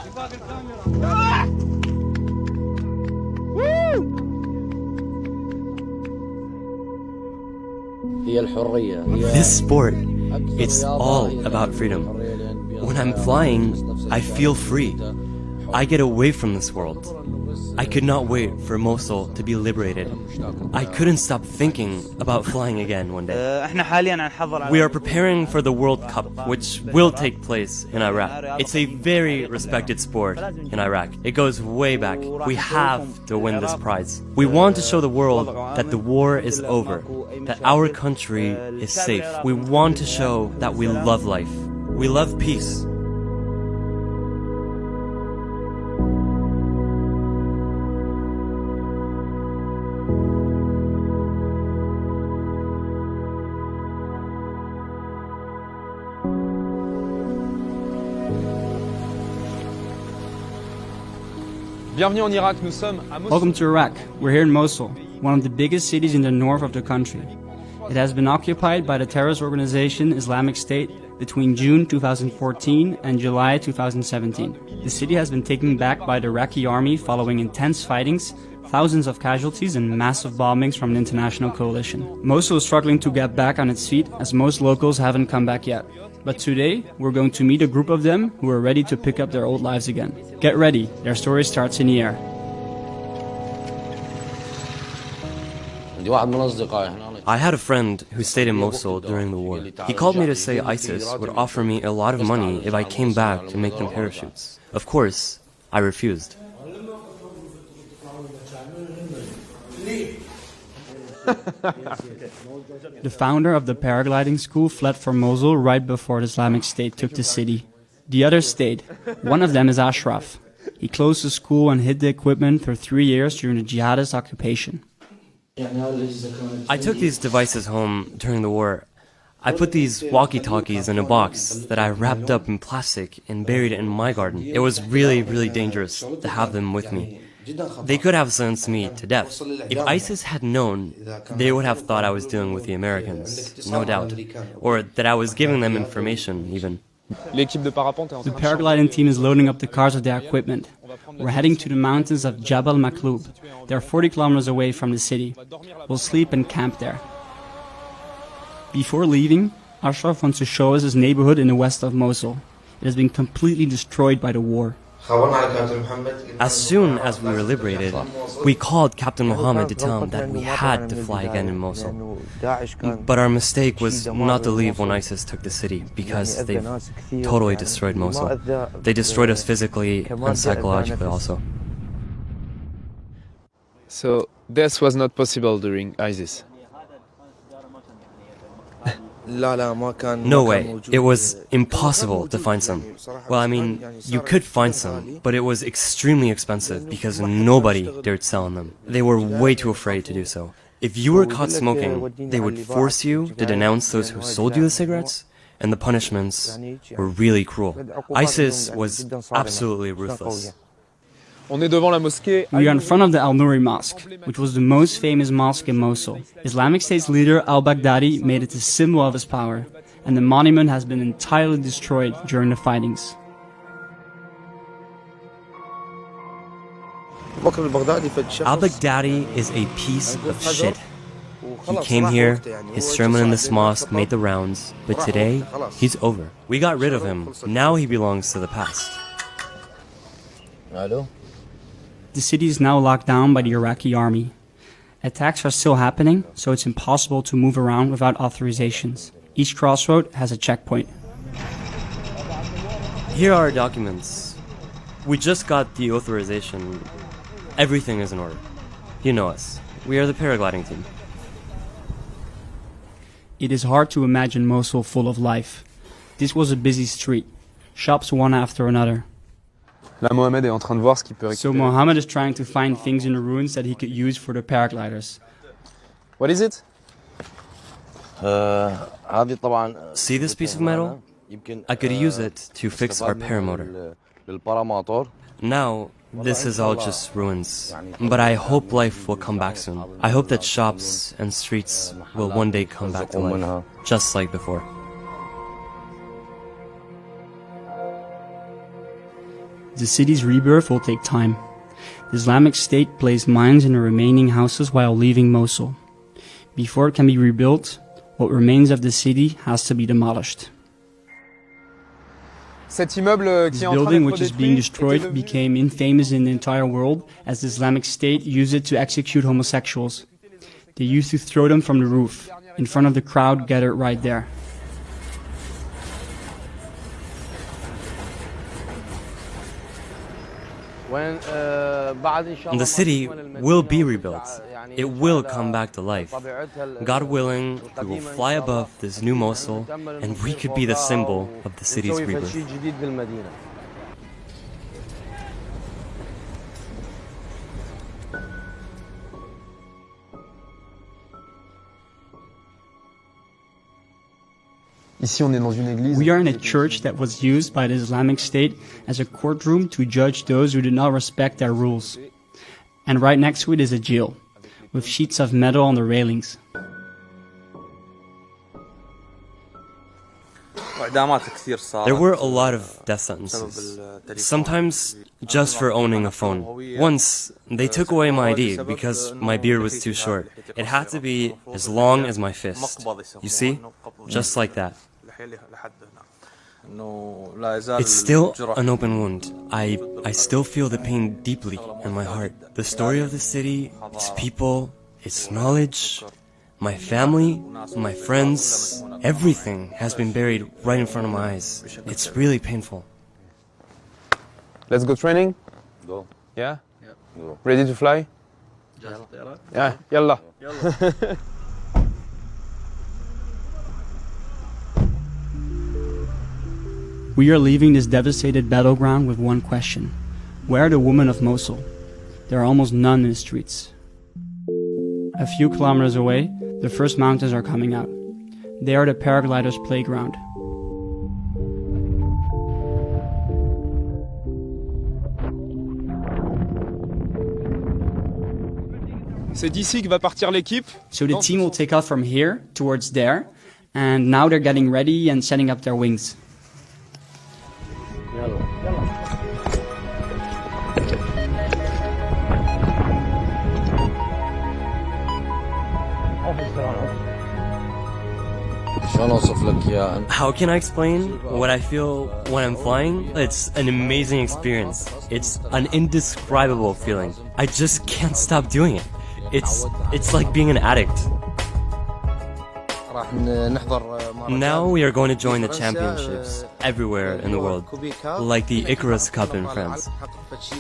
This sport, it's all about freedom. When I'm flying, I feel free. I get away from this world. I could not wait for Mosul to be liberated. I couldn't stop thinking about flying again one day. We are preparing for the World Cup, which will take place in Iraq. It's a very respected sport in Iraq. It goes way back. We have to win this prize. We want to show the world that the war is over, that our country is safe. We want to show that we love life. We love peace. Welcome to Iraq. We're here in Mosul, one of the biggest cities in the north of the country. It has been occupied by the terrorist organization Islamic State between June 2014 and July 2017. The city has been taken back by the Iraqi army following intense fightings, thousands of casualties and massive bombings from the international coalition. Mosul is struggling to get back on its feet as most locals haven't come back yet. But today, we're going to meet a group of them who are ready to pick up their old lives again. Get ready, their story starts in the air. I had a friend who stayed in Mosul during the war. He called me to say ISIS would offer me a lot of money if I came back to make them parachutes. Of course, I refused. The founder of the paragliding school fled from Mosul right before the Islamic State took the city. The others stayed. One of them is Ashraf. He closed the school and hid the equipment for 3 years during the jihadist occupation. I took these devices home during the war. I put these walkie-talkies in a box that I wrapped up in plastic and buried it in my garden. It was really, really dangerous to have them with me. They could have sentenced me to death. If ISIS had known, they would have thought I was dealing with the Americans, no doubt. Or that I was giving them information, even. The paragliding team is loading up the cars with their equipment. We're heading to the mountains of Jabal Maklub. They're 40 kilometers away from the city. We'll sleep and camp there. Before leaving, Ashraf wants to show us his neighborhood in the west of Mosul. It has been completely destroyed by the war. As soon as we were liberated, we called Captain Mohammed to tell him that we had to fly again in Mosul. But our mistake was not to leave when ISIS took the city, because they've totally destroyed Mosul. They destroyed us physically and psychologically also. So this was not possible during ISIS? No way. It was impossible to find some. Well, I mean, you could find some, but it was extremely expensive because nobody dared sell them. They were way too afraid to do so. If you were caught smoking, they would force you to denounce those who sold you the cigarettes, and the punishments were really cruel. ISIS was absolutely ruthless. We are in front of the Al-Nouri Mosque, which was the most famous mosque in Mosul. Islamic State's leader al-Baghdadi made it a symbol of his power, and the monument has been entirely destroyed during the fightings. Al-Baghdadi is a piece of shit. He came here, his sermon in this mosque made the rounds, but today, he's over. We got rid of him. Now he belongs to the past. The city is now locked down by the Iraqi army. Attacks are still happening, so it's impossible to move around without authorizations. Each crossroad has a checkpoint. Here are our documents. We just got the authorization. Everything is in order. You know us. We are the paragliding team. It is hard to imagine Mosul full of life. This was a busy street. Shops one after another. So Mohammed is trying to find things in the ruins that he could use for the paragliders. What is it? See this piece of metal? I could use it to fix our paramotor. Now, this is all just ruins, but I hope life will come back soon. I hope that shops and streets will one day come back to life, just like before. The city's rebirth will take time. The Islamic State placed mines in the remaining houses while leaving Mosul. Before it can be rebuilt, what remains of the city has to be demolished. Cet immeuble This building, which is being destroyed, became infamous in the entire world as the Islamic State used it to execute homosexuals. They used to throw them from the roof, in front of the crowd gathered right there. The city will be rebuilt. It will come back to life. God willing, we will fly above this new Mosul, and we could be the symbol of the city's rebirth. We are in a church that was used by the Islamic State as a courtroom to judge those who did not respect their rules. And right next to it is a jail, with sheets of metal on the railings. There were a lot of death sentences, sometimes just for owning a phone. Once, they took away my ID because my beard was too short. It had to be as long as my fist. You see? Just like that. It's still an open wound. I still feel the pain deeply in my heart. The story of the city, its people, its knowledge, my family, my friends, everything has been buried right in front of my eyes. It's really painful. Let's go training? Go. Yeah? Go. Ready to fly? Yeah, yalla. We are leaving this devastated battleground with one question. Where are the women of Mosul? There are almost none in the streets. A few kilometers away, the first mountains are coming out. They are the paragliders' playground. C'est d'ici que va partir l'équipe. So the team will take off from here towards there, and now they're getting ready and setting up their wings. How can I explain what I feel when I'm flying? It's an amazing experience. It's an indescribable feeling. I just can't stop doing it. It's like being an addict. Now we are going to join the championships everywhere in the world, like the Icarus Cup in France.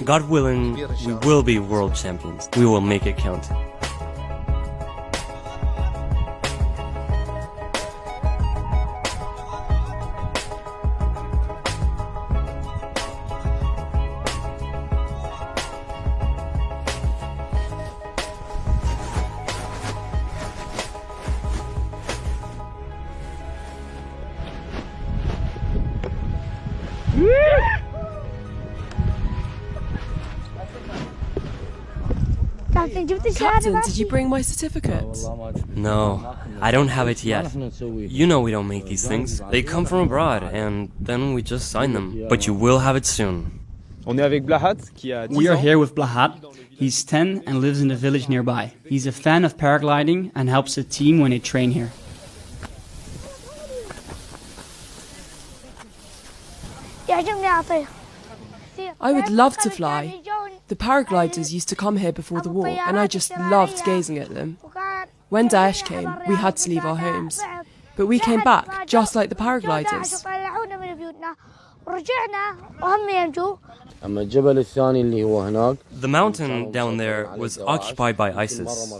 God willing, we will be world champions. We will make it count. Captain, did you bring my certificate? No, I don't have it yet. You know we don't make these things. They come from abroad, and then we just sign them. But you will have it soon. On est avec Blahat, qui a 10 We are ans. here with Blahat. He's 10 and lives in the village nearby. He's a fan of paragliding and helps the team when they train here. I would love to fly. The paragliders used to come here before the war, and I just loved gazing at them. When Daesh came, we had to leave our homes. But we came back, just like the paragliders. The mountain down there was occupied by ISIS.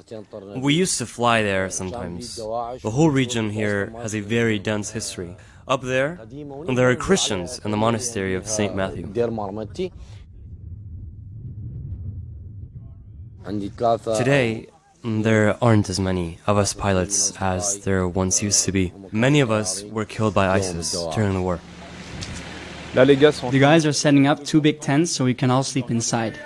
We used to fly there sometimes. The whole region here has a very dense history. Up there are Christians in the monastery of St. Matthew. Today, there aren't as many of us pilots as there once used to be. Many of us were killed by ISIS during the war. Là, les gars sont... The guys are setting up 2 big tents so we can all sleep inside.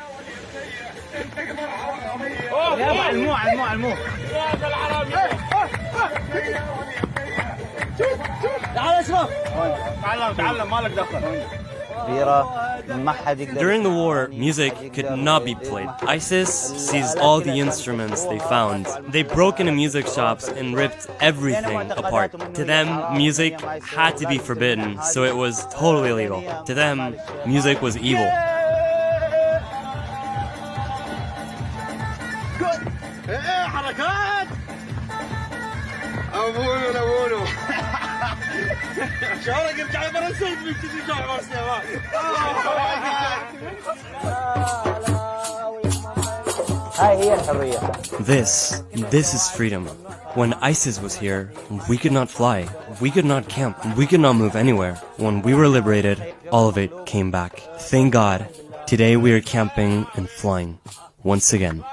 During the war, music could not be played. ISIS seized all the instruments they found. They broke into music shops and ripped everything apart. To them, music had to be forbidden, so it was totally illegal. To them, music was evil. This is freedom. When ISIS was here, we could not fly, we could not camp, we could not move anywhere. When we were liberated, all of it came back. Thank God, today we are camping and flying once again.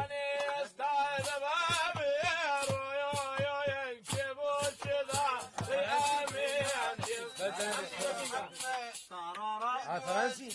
فرنسي